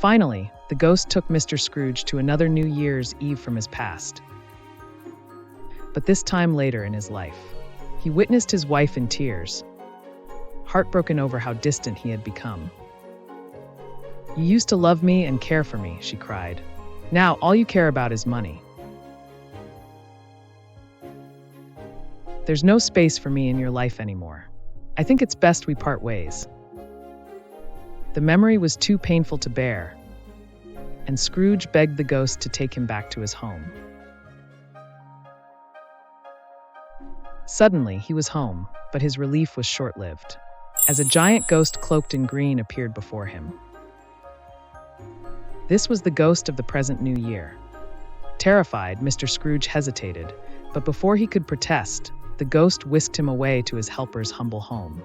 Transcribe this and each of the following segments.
Finally, the ghost took Mr. Scrooge to another New Year's Eve from his past. But this time later in his life, he witnessed his wife in tears, heartbroken over how distant he had become. "You used to love me and care for me," she cried. "Now all you care about is money. There's no space for me in your life anymore. I think it's best we part ways." The memory was too painful to bear, and Scrooge begged the ghost to take him back to his home. Suddenly, he was home, but his relief was short-lived, as a giant ghost cloaked in green appeared before him. This was the ghost of the present New Year. Terrified, Mr. Scrooge hesitated, but before he could protest, the ghost whisked him away to his helper's humble home.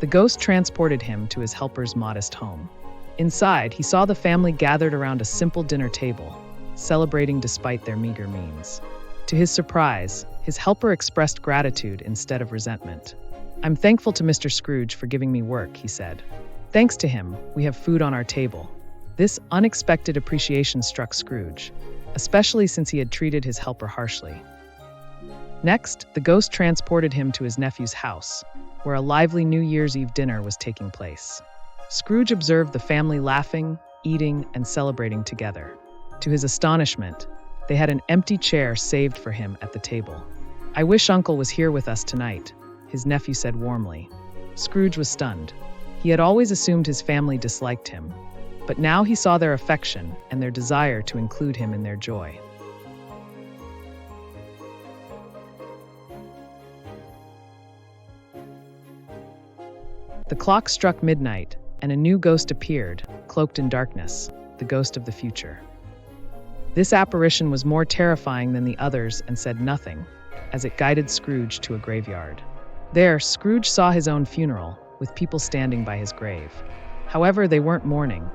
The ghost transported him to his helper's modest home. Inside, he saw the family gathered around a simple dinner table, celebrating despite their meager means. To his surprise, his helper expressed gratitude instead of resentment. "I'm thankful to Mr. Scrooge for giving me work," he said. "Thanks to him, we have food on our table." This unexpected appreciation struck Scrooge, especially since he had treated his helper harshly. Next, the ghost transported him to his nephew's house, where a lively New Year's Eve dinner was taking place. Scrooge observed the family laughing, eating, and celebrating together. To his astonishment, they had an empty chair saved for him at the table. "I wish Uncle was here with us tonight," his nephew said warmly. Scrooge was stunned. He had always assumed his family disliked him, but now he saw their affection and their desire to include him in their joy. The clock struck midnight, and a new ghost appeared, cloaked in darkness, the ghost of the future. This apparition was more terrifying than the others and said nothing, as it guided Scrooge to a graveyard. There, Scrooge saw his own funeral, with people standing by his grave. However, they weren't mourning.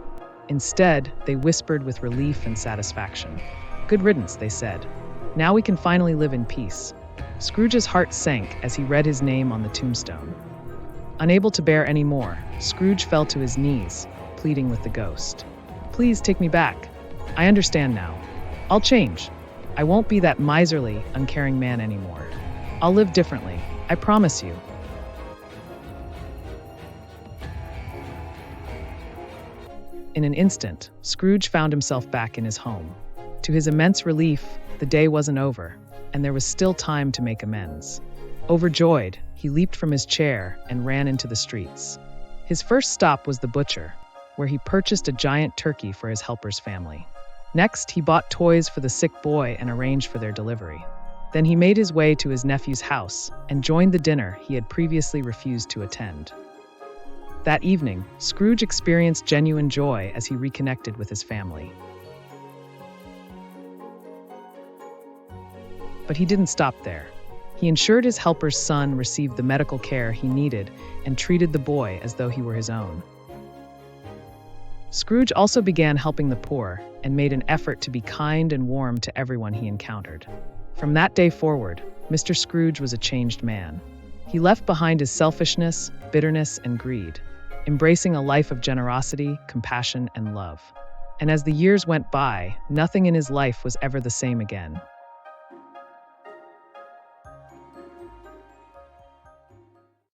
Instead, they whispered with relief and satisfaction. "Good riddance," they said. "Now we can finally live in peace." Scrooge's heart sank as he read his name on the tombstone. Unable to bear any more, Scrooge fell to his knees, pleading with the ghost. "Please take me back. I understand now. I'll change. I won't be that miserly, uncaring man anymore. I'll live differently. I promise you." In an instant, Scrooge found himself back in his home. To his immense relief, the day wasn't over, and there was still time to make amends. Overjoyed, he leaped from his chair and ran into the streets. His first stop was the butcher, where he purchased a giant turkey for his helper's family. Next, he bought toys for the sick boy and arranged for their delivery. Then he made his way to his nephew's house and joined the dinner he had previously refused to attend. That evening, Scrooge experienced genuine joy as he reconnected with his family. But he didn't stop there. He ensured his helper's son received the medical care he needed and treated the boy as though he were his own. Scrooge also began helping the poor and made an effort to be kind and warm to everyone he encountered. From that day forward, Mr. Scrooge was a changed man. He left behind his selfishness, bitterness, and greed, embracing a life of generosity, compassion, and love. And as the years went by, nothing in his life was ever the same again.